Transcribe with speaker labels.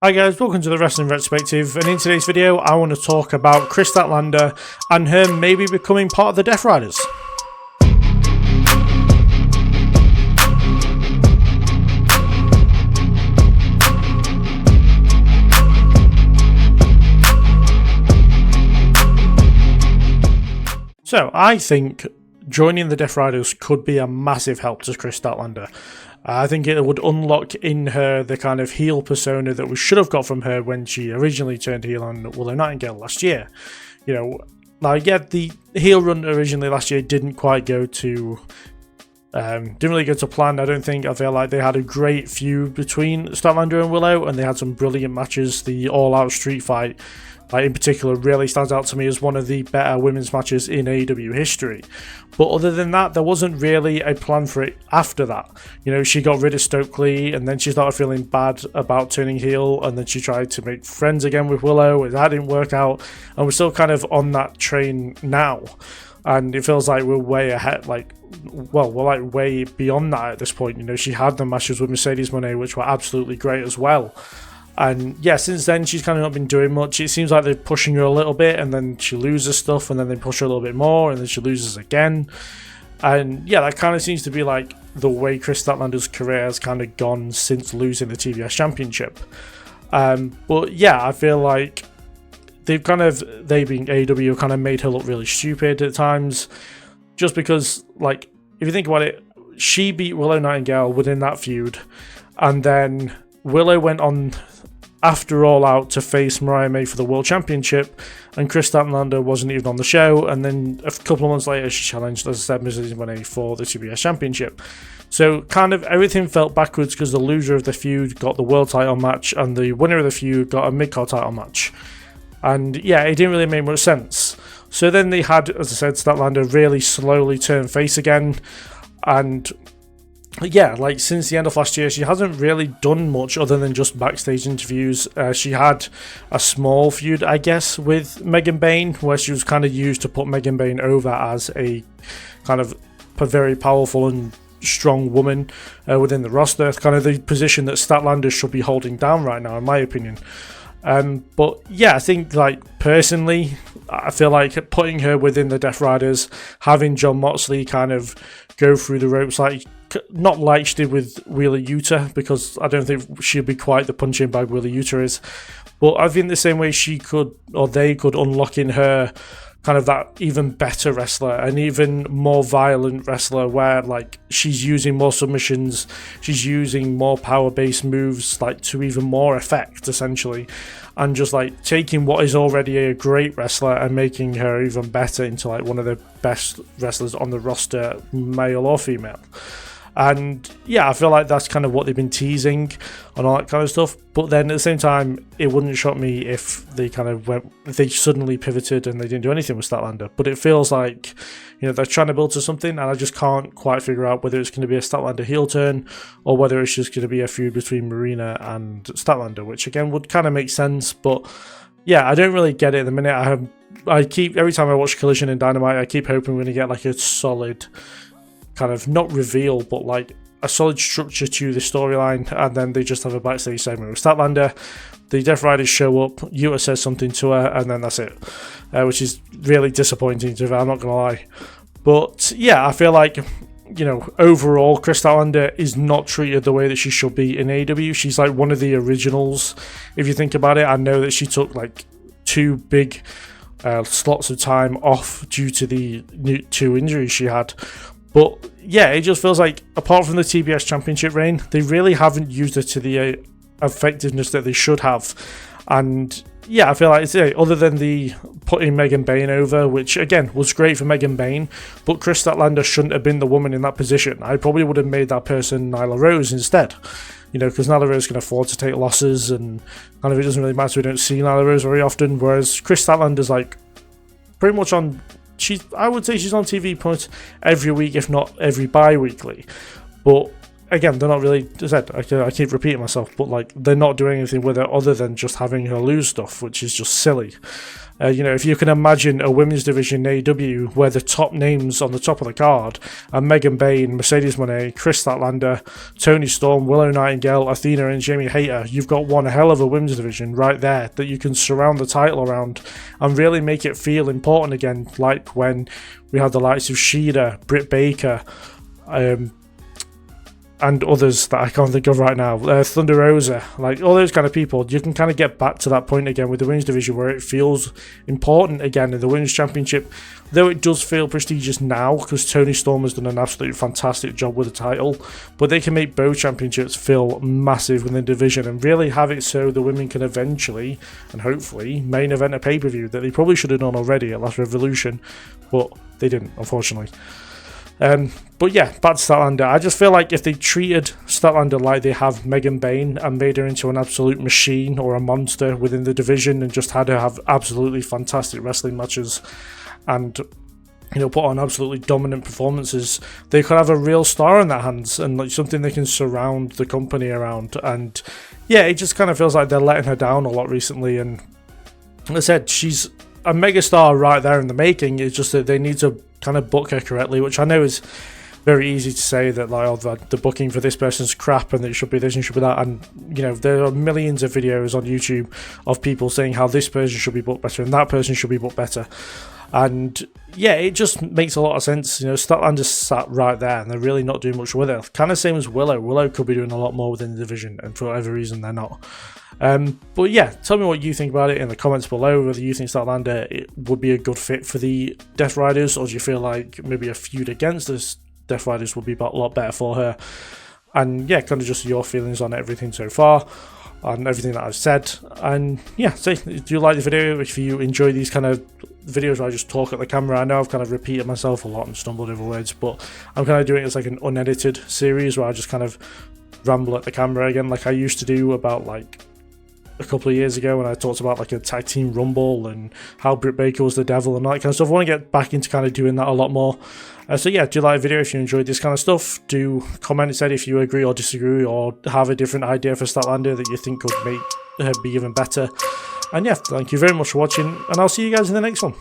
Speaker 1: Hi guys, welcome to the Wrestling Retrospective, and in today's video I want to talk about Kris Statlander and her maybe becoming part of the Deathriders. So I think joining the Deathriders could be a massive help to Kris Statlander. I think it would unlock in her the kind of heel persona that we should have got from her when she originally turned heel on Willow Nightingale last year. You know, like, yeah, the heel run originally last year didn't quite go to... didn't really go to plan, I don't think. I feel like they had a great feud between Statlander and Willow, and they had some brilliant matches. The all-out street fight, in particular, really stands out to me as one of the better women's matches in AEW history. But other than that, there wasn't really a plan for it after that. You know, she got rid of Stokely, and then she started feeling bad about turning heel, and then she tried to make friends again with Willow, and that didn't work out. And we're still kind of on that train now. And it feels like we're way ahead, we're way beyond that at this point. You know, she had the matches with Mercedes Moné, which were absolutely great as well. And yeah, since then she's kind of not been doing much. It seems like they're pushing her a little bit, and then she loses stuff, and then they push her a little bit more, and then she loses again. And yeah, that kind of seems to be like the way Kris Statlander's career has kind of gone since losing the TBS Championship. But yeah, I feel like they being AEW kind of made her look really stupid at times, just because, like, if you think about it, she beat Willow Nightingale within that feud, and then Willow went on after All Out to face Mariah May for the World Championship, and Kris Statlander wasn't even on the show, and then a couple of months later she challenged, as I said, Mercedes Moné for the TBS Championship. So kind of everything felt backwards because the loser of the feud got the world title match, and the winner of the feud got a mid-card title match. And yeah, it didn't really make much sense. So then they had, as I said, Statlander really slowly turn face again, and yeah, like since the end of last year, she hasn't really done much other than just backstage interviews. She had a small feud, I guess, with Megan Bayne, where she was kind of used to put Megan Bayne over as a kind of a very powerful and strong woman within the roster. Kind of the position that Statlander should be holding down right now, in my opinion. But yeah, I think, like, personally, I feel like putting her within the Deathriders, having John Moxley kind of go through the ropes, not like she did with Wheeler Yuta, because I don't think she'd be quite the punching bag Wheeler Yuta is. But I think the same way they could unlock in her kind of that even better wrestler, an even more violent wrestler, where like she's using more submissions, she's using more power-based moves, like to even more effect essentially, and just like taking what is already a great wrestler and making her even better into like one of the best wrestlers on the roster, male or female. And yeah, I feel like that's kind of what they've been teasing and all that kind of stuff. But then at the same time, it wouldn't shock me if they they suddenly pivoted and they didn't do anything with Statlander. But it feels like, you know, they're trying to build to something, and I just can't quite figure out whether it's going to be a Statlander heel turn or whether it's just going to be a feud between Marina and Statlander, which again would kind of make sense. But yeah, I don't really get it at the minute. Every time I watch Collision and Dynamite, I keep hoping we're going to get like a solid kind of, not reveal, but like a solid structure to the storyline, and then they just have a backstage segment with Statlander. The Deathriders show up, Yuta says something to her, and then that's it, which is really disappointing to her, I'm not gonna lie. But yeah, I feel like, you know, overall Kris Statlander is not treated the way that she should be in AEW. She's like one of the originals, if you think about it. I know that she took like 2 big slots of time off due to the 2 injuries she had. But yeah, it just feels like, apart from the TBS Championship reign, they really haven't used it to the effectiveness that they should have. And yeah, I feel like other than the putting Megan Bayne over, which again was great for Megan Bayne, but Kris Statlander shouldn't have been the woman in that position. I probably would have made that person Nyla Rose instead. You know, because Nyla Rose can afford to take losses, and kind of it doesn't really matter. We don't see Nyla Rose very often, whereas Kris Statlander's like pretty much on... I would say she's on TV pretty much every week, if not every bi-weekly. But again, they're not really, as I said, I keep repeating myself, but like they're not doing anything with it other than just having her lose stuff, which is just silly. You know, if you can imagine a women's division in AEW where the top names on the top of the card are Megan Bayne, Mercedes Moné, Kris Statlander, Toni Storm, Willow Nightingale, Athena, and Jamie Hayter, you've got one hell of a women's division right there that you can surround the title around and really make it feel important again, like when we had the likes of Shida, Britt Baker, and others that I can't think of right now, Thunder Rosa, like all those kind of people. You can kind of get back to that point again with the women's division where it feels important again in the women's championship, though it does feel prestigious now because Toni Storm has done an absolutely fantastic job with the title, but they can make both championships feel massive within the division and really have it so the women can eventually and hopefully main event a pay-per-view that they probably should have done already at Last Revolution, but they didn't, unfortunately. But yeah, back to Statlander. I just feel like if they treated Statlander like they have Megan Bayne and made her into an absolute machine or a monster within the division and just had her have absolutely fantastic wrestling matches and, you know, put on absolutely dominant performances, they could have a real star in their hands and like something they can surround the company around. And yeah, it just kind of feels like they're letting her down a lot recently. And like I said, she's a megastar right there in the making. It's just that they need to kind of book her correctly, which I know is very easy to say that like, oh, the booking for this person's crap and it should be this and should be that, and you know there are millions of videos on YouTube of people saying how this person should be booked better and that person should be booked better, and yeah, it just makes a lot of sense. You know, Statlander's sat right there and they're really not doing much with it. Kind of same as Willow could be doing a lot more within the division, and for whatever reason they're not. But yeah, tell me what you think about it in the comments below, whether you think Statlander it would be a good fit for the Deathriders, or do you feel like maybe a feud against the Deathriders would be a lot better for her? And yeah, kind of just your feelings on everything so far and everything that I've said. And yeah, so do you like the video? If you enjoy these kind of videos where I just talk at the camera, I know I've kind of repeated myself a lot and stumbled over words, but I'm kind of doing it as like an unedited series where I just kind of ramble at the camera again like I used to do about like a couple of years ago when I talked about like a tag team rumble and how Britt Baker was the devil and all that kind of stuff. I want to get back into kind of doing that a lot more. So yeah, do like the video if you enjoyed this kind of stuff. Do comment and say if you agree or disagree or have a different idea for Statlander that you think could make her be even better. And yeah, thank you very much for watching and I'll see you guys in the next one.